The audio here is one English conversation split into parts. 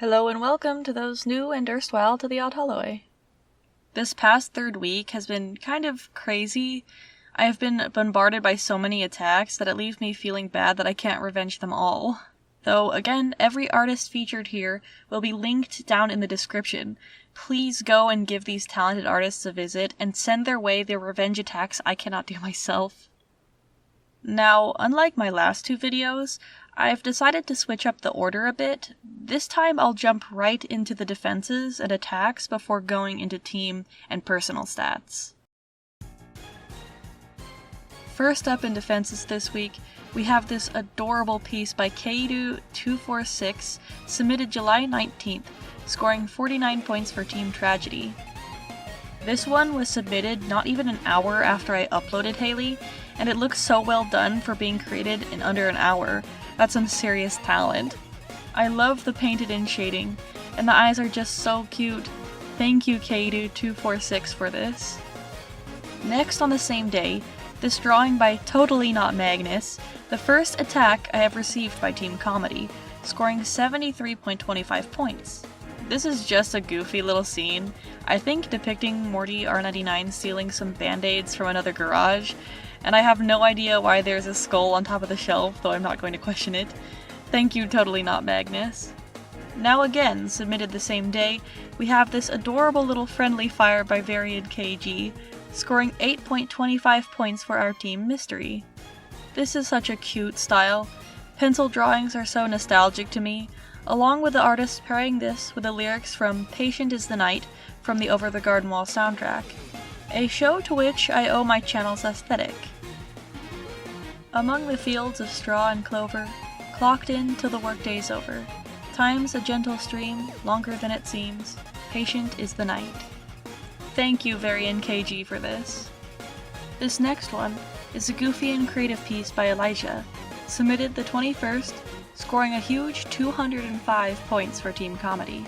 Hello and welcome to those new and erstwhile to the Odd Holloway. This past third week has been kind of crazy. I have been bombarded by so many attacks that it leaves me feeling bad that I can't revenge them all. Though, again, every artist featured here will be linked down in the description. Please go and give these talented artists a visit and send their way the revenge attacks I cannot do myself. Now, unlike my last two videos, I've decided to switch up the order a bit. This time I'll jump right into the defenses and attacks before going into team and personal stats. First up in defenses this week, we have this adorable piece by KDU246, submitted July 19th, scoring 49 points for Team Tragedy. This one was submitted not even an hour after I uploaded Haley, and it looks so well done for being created in under an hour. That's some serious talent. I love the painted in shading, and the eyes are just so cute. Thank you KDU246 for this. Next on the same day, this drawing by Totally Not Magnus, the first attack I have received by Team Comedy, scoring 73.25 points. This is just a goofy little scene, I think depicting Morty R99 stealing some band-aids from another garage, and I have no idea why there's a skull on top of the shelf, though I'm not going to question it. Thank you, Totally Not Magnus. Now again, submitted the same day, we have this adorable little friendly fire by VarianKG, scoring 8.25 points for our team Mystery. This is such a cute style. Pencil drawings are so nostalgic to me, along with the artist pairing this with the lyrics from Patient is the Night from the Over the Garden Wall soundtrack, a show to which I owe my channel's aesthetic. Among the fields of straw and clover, clocked in till the workday's over, time's a gentle stream, longer than it seems, patient is the night. Thank you VarianKG for this. This next one is a goofy and creative piece by Elijha, submitted the 21st, scoring a huge 205 points for Team Comedy.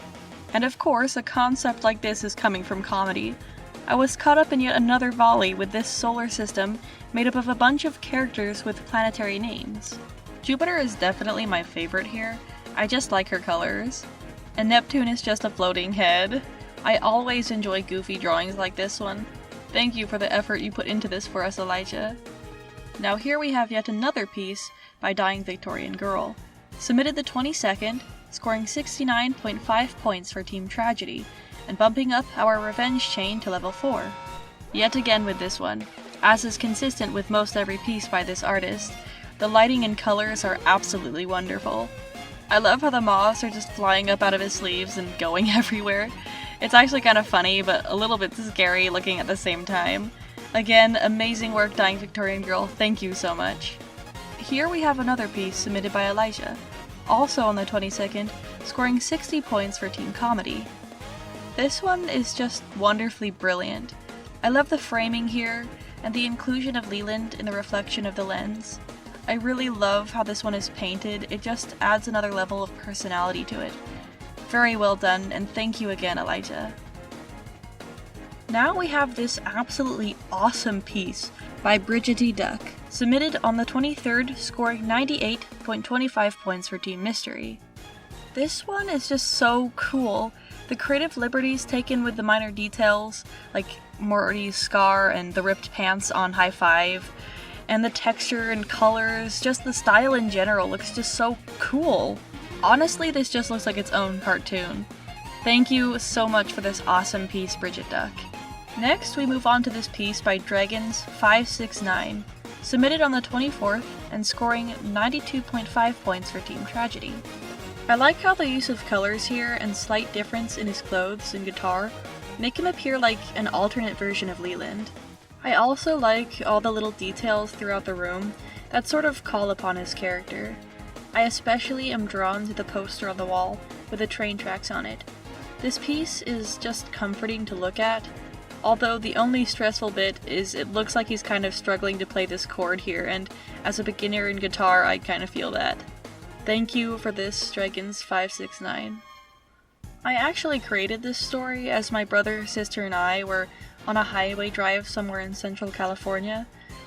And of course, a concept like this is coming from Comedy. I was caught up in yet another volley with this solar system made up of a bunch of characters with planetary names. Jupiter is definitely my favorite here, I just like her colors. And Neptune is just a floating head. I always enjoy goofy drawings like this one. Thank you for the effort you put into this for us, Elijha. Now here we have yet another piece by Dyingvictoriangirl, submitted the 22nd, scoring 69.5 points for Team Tragedy, and bumping up our revenge chain to level 4. Yet again with this one, as is consistent with most every piece by this artist, the lighting and colors are absolutely wonderful. I love how the moths are just flying up out of his sleeves and going everywhere. It's actually kind of funny, but a little bit scary looking at the same time. Again, amazing work Dyingvictoriangirl, thank you so much. Here we have another piece submitted by Elijha, also on the 22nd, scoring 60 points for Team Comedy. This one is just wonderfully brilliant. I love the framing here, and the inclusion of Leland in the reflection of the lens. I really love how this one is painted, it just adds another level of personality to it. Very well done, and thank you again, Elijha. Now we have this absolutely awesome piece by BrigittieDuck, submitted on the 23rd, scoring 98.25 points for Team Mystery. This one is just so cool. The creative liberties taken with the minor details, like Morty's scar and the ripped pants on High Five, and the texture and colors, just the style in general looks just so cool. Honestly, this just looks like its own cartoon. Thank you so much for this awesome piece, BrigittieDuck. Next, we move on to this piece by Dragons569, submitted on the 24th and scoring 92.5 points for Team Tragedy. I like how the use of colors here and slight difference in his clothes and guitar make him appear like an alternate version of Leland. I also like all the little details throughout the room that sort of call upon his character. I especially am drawn to the poster on the wall with the train tracks on it. This piece is just comforting to look at, although the only stressful bit is it looks like he's kind of struggling to play this chord here, and as a beginner in guitar I kind of feel that. Thank you for this, Dragons569. I actually created this story as my brother, sister, and I were on a highway drive somewhere in Central California.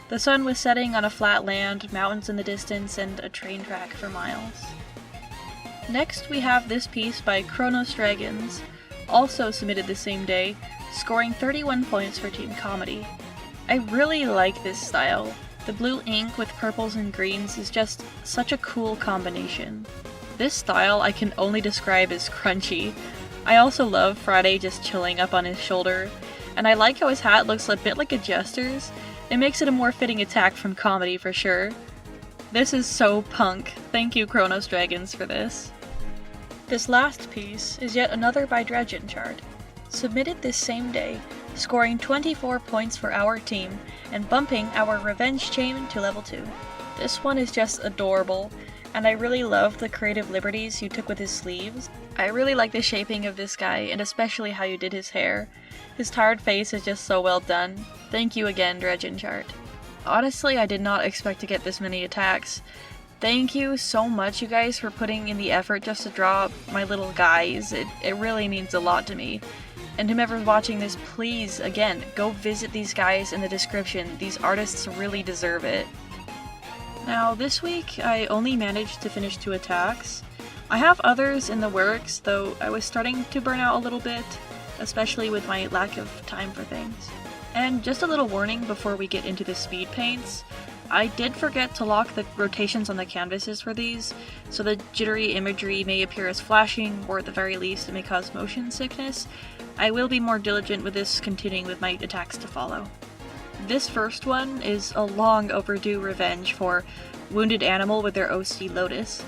The sun was setting on a flat land, mountains in the distance, and a train track for miles. Next we have this piece by Chronos Dragons, also submitted the same day, scoring 31 points for Team Comedy. I really like this style. The blue ink with purples and greens is just such a cool combination. This style I can only describe as crunchy. I also love Friday just chilling up on his shoulder, and I like how his hat looks a bit like a jester's. It makes it a more fitting attack from Comedy for sure. This is so punk. Thank you Chronos Dragons for this. This last piece is yet another by Dredgenchart, submitted this same day, scoring 24 points for our team and bumping our revenge chain to level 2. This one is just adorable, and I really love the creative liberties you took with his sleeves. I really like the shaping of this guy, and especially how you did his hair. His tired face is just so well done. Thank you again, Dredgenchart. Honestly, I did not expect to get this many attacks. Thank you so much, you guys, for putting in the effort just to draw my little guys. It really means a lot to me. And whomever's watching this, please, again, go visit these guys in the description. These artists really deserve it. Now, this week, I only managed to finish 2 attacks. I have others in the works, though I was starting to burn out a little bit, especially with my lack of time for things. And just a little warning before we get into the speed paints, I did forget to lock the rotations on the canvases for these, so the jittery imagery may appear as flashing, or at the very least it may cause motion sickness. I will be more diligent with this, continuing with my attacks to follow. This first one is a long overdue revenge for Wounded Animal with their OST Lotus.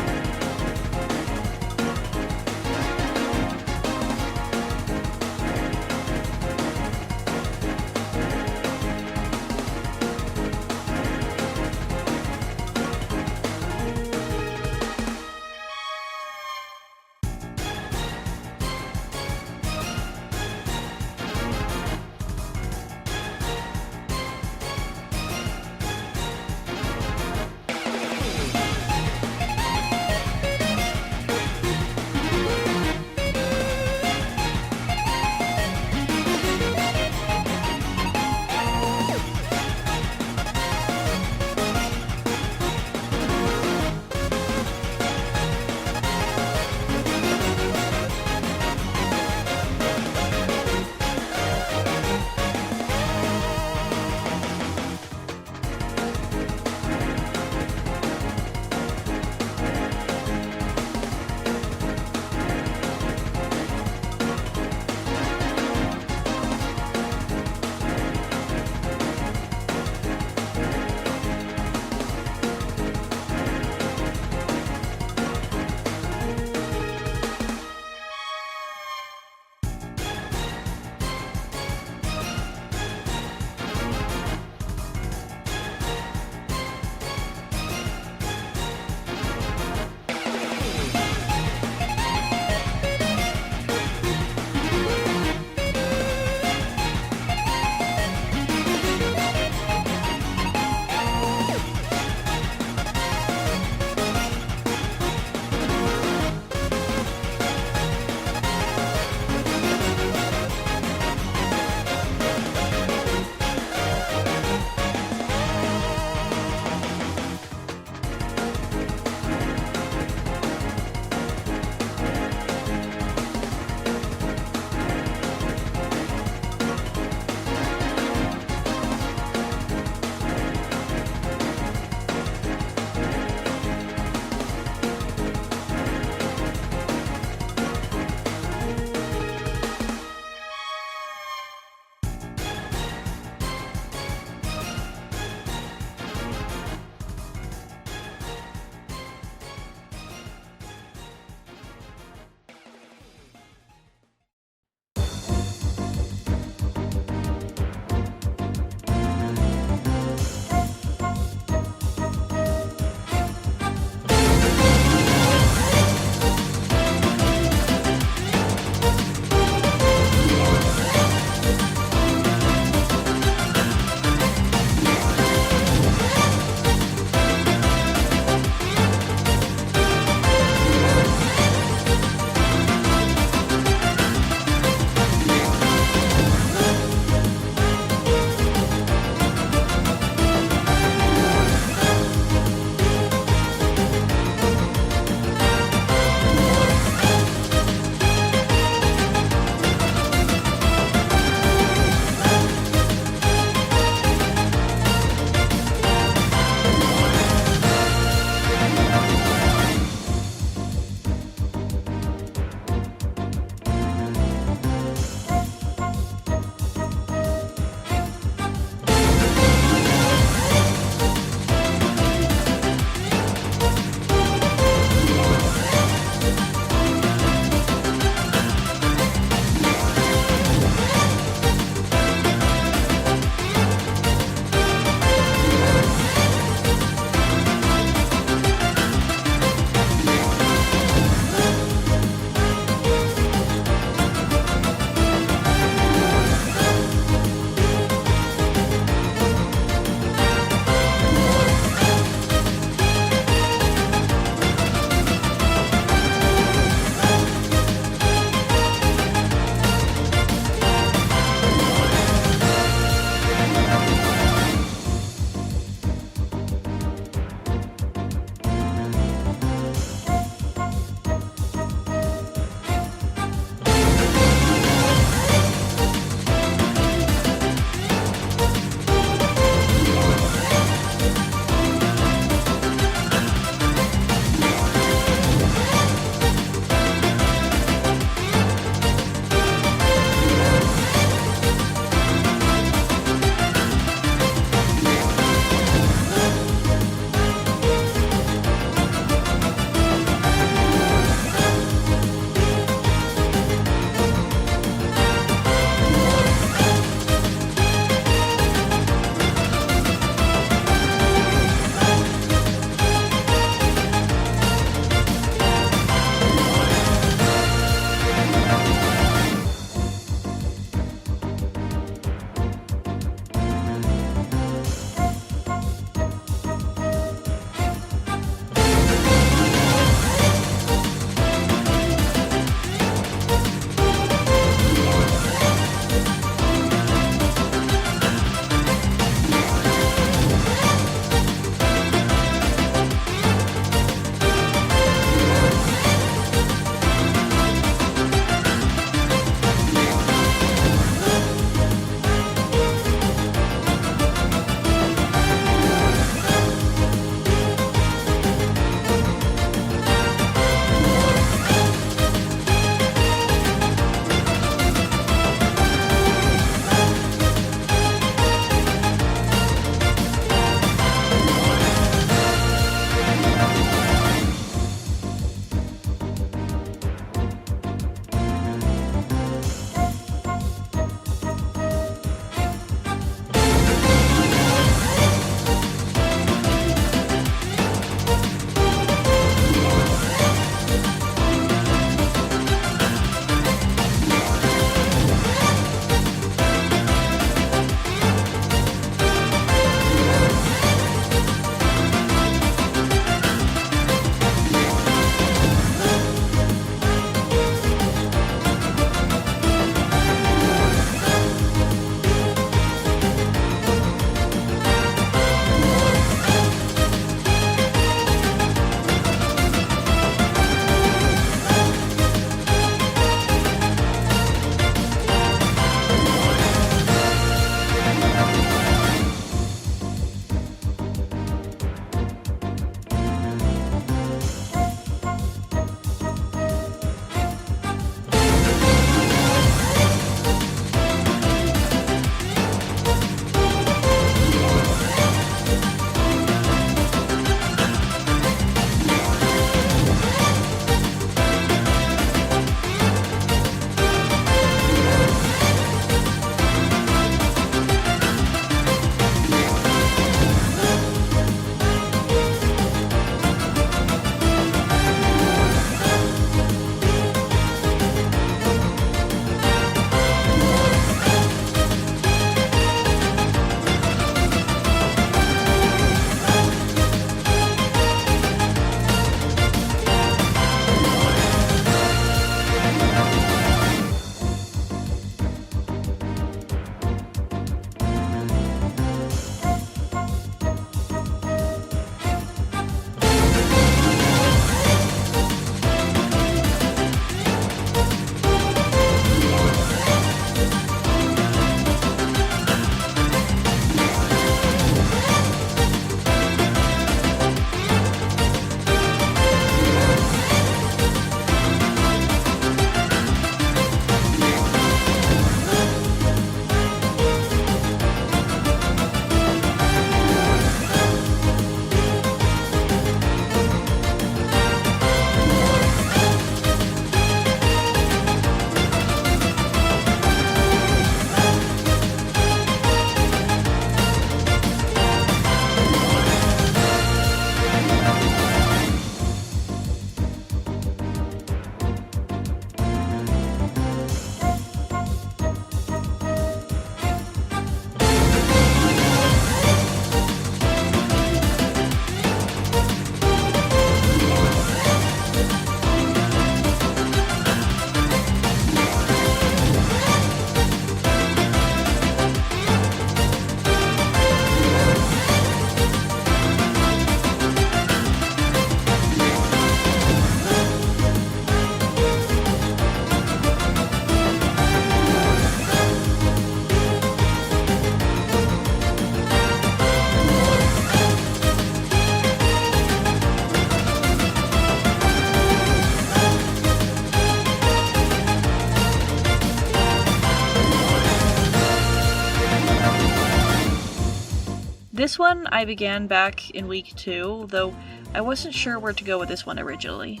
This one I began back in week 2, though I wasn't sure where to go with this one originally.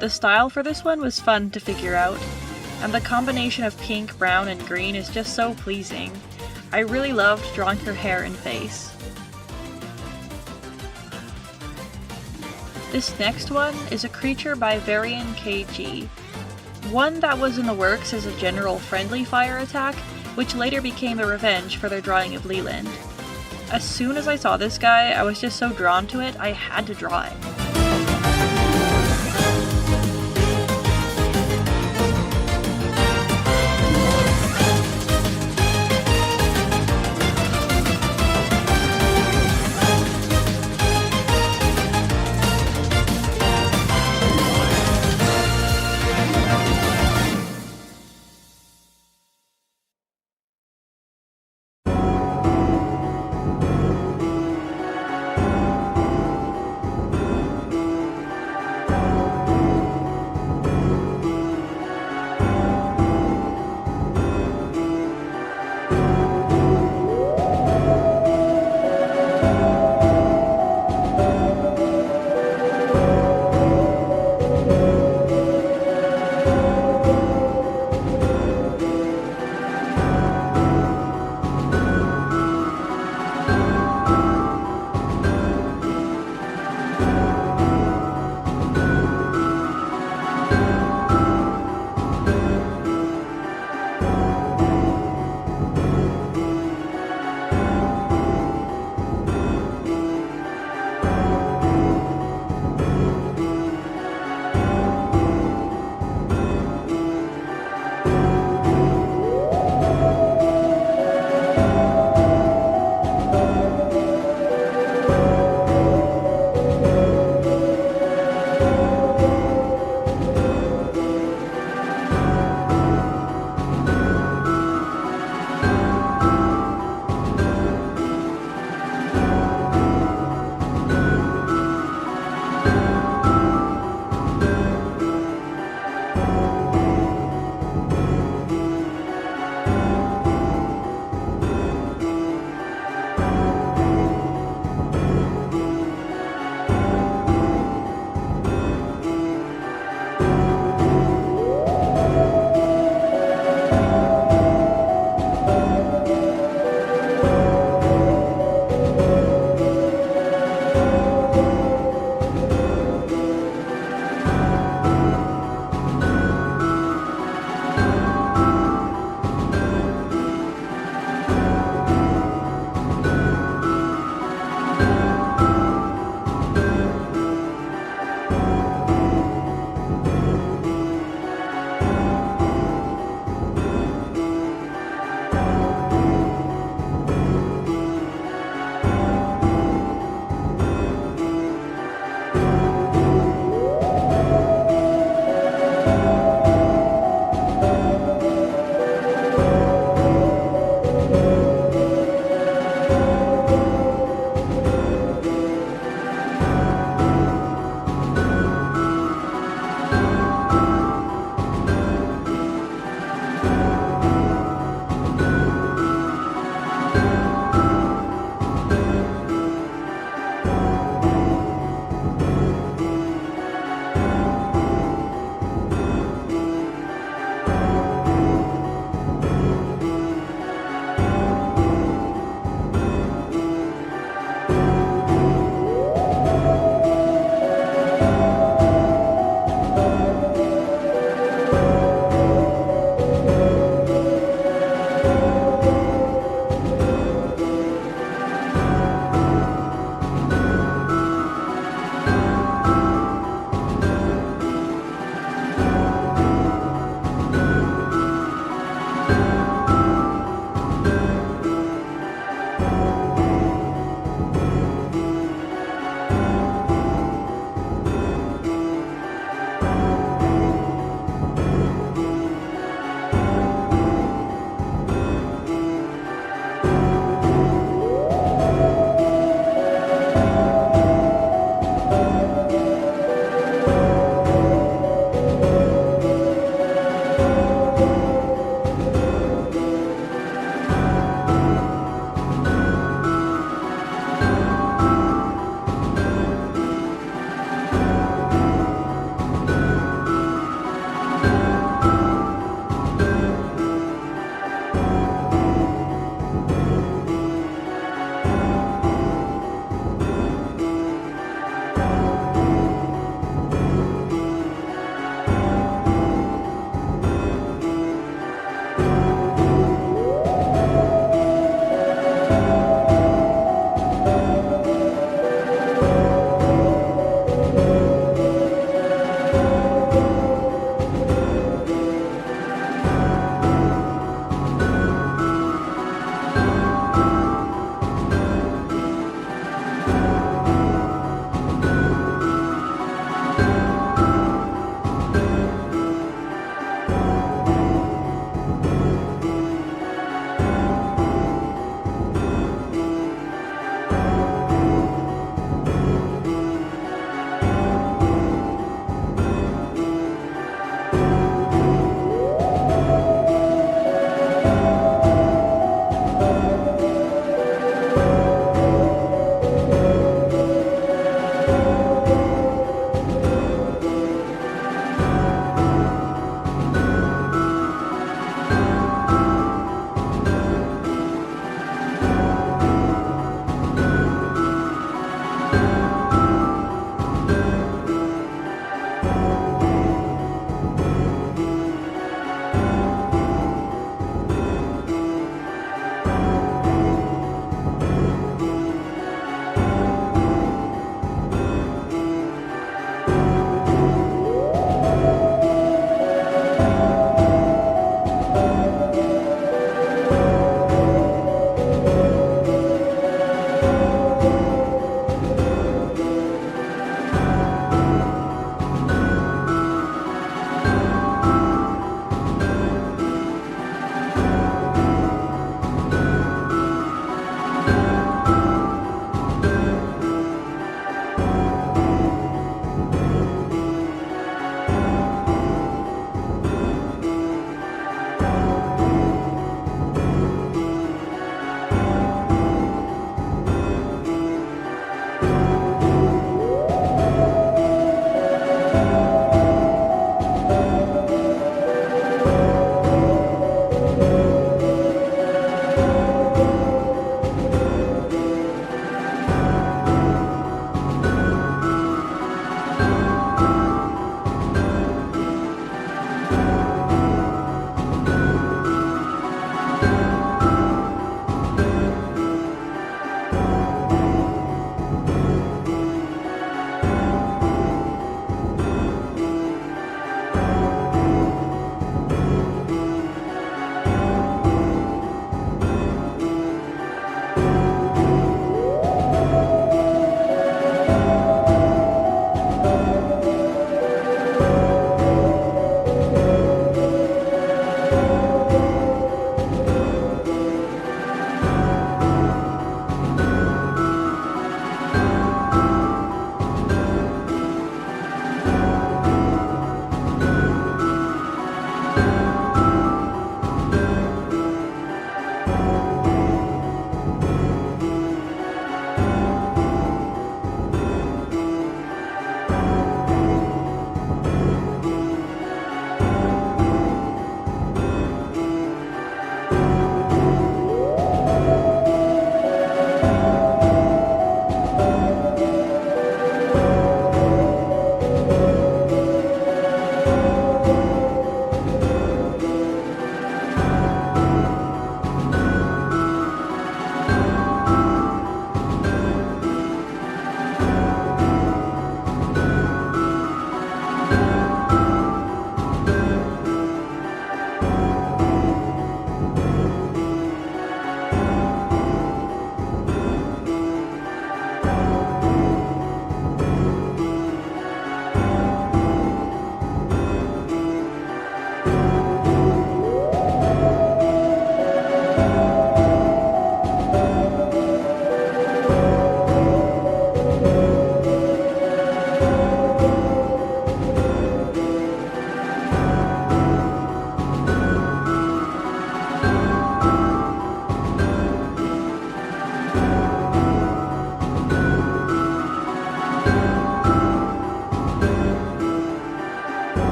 The style for this one was fun to figure out, and the combination of pink, brown, and green is just so pleasing. I really loved drawing her hair and face. This next one is a creature by VarianKG, one that was in the works as a general friendly fire attack, which later became a revenge for their drawing of Leland. As soon as I saw this guy, I was just so drawn to it, I had to draw it.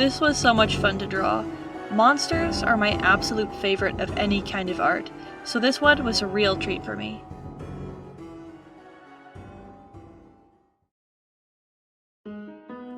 This was so much fun to draw. Monsters are my absolute favorite of any kind of art, so this one was a real treat for me.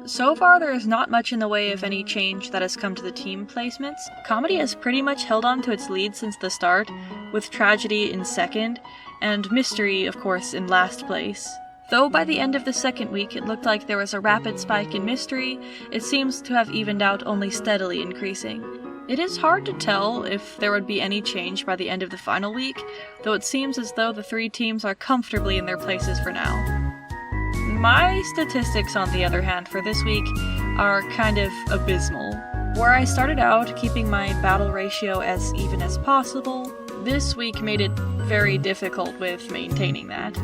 So far, there is not much in the way of any change that has come to the team placements. Comedy has pretty much held on to its lead since the start, with Tragedy in second, and Mystery, of course, in last place. Though by the end of the second week it looked like there was a rapid spike in Mystery, it seems to have evened out only steadily increasing. It is hard to tell if there would be any change by the end of the final week, though it seems as though the three teams are comfortably in their places for now. My statistics, on the other hand, for this week are kind of abysmal. Where I started out keeping my battle ratio as even as possible, this week made it very difficult with maintaining that.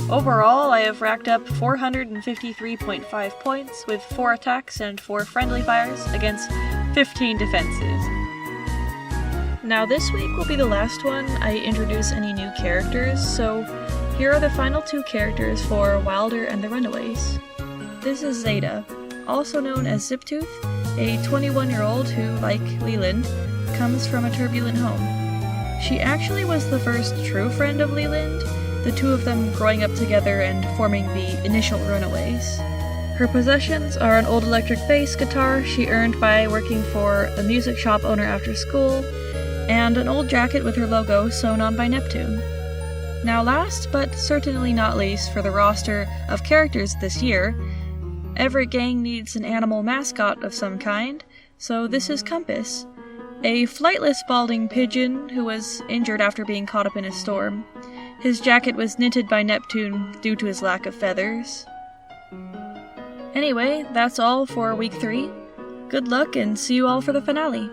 Overall, I have racked up 453.5 points with 4 attacks and 4 friendly fires against 15 defenses. Now this week will be the last one I introduce any new characters, so here are the final 2 characters for Wilder and the Runaways. This is Zeta, also known as Ziptooth, a 21-year-old who, like Leland, comes from a turbulent home. She actually was the first true friend of Leland, the two of them growing up together and forming the initial Runaways. Her possessions are an old electric bass guitar she earned by working for a music shop owner after school, and an old jacket with her logo sewn on by Neptune. Now last, but certainly not least for the roster of characters this year, every gang needs an animal mascot of some kind, so this is Compass, a flightless balding pigeon who was injured after being caught up in a storm. His jacket was knitted by Neptune due to his lack of feathers. Anyway, that's all for week 3. Good luck and see you all for the finale.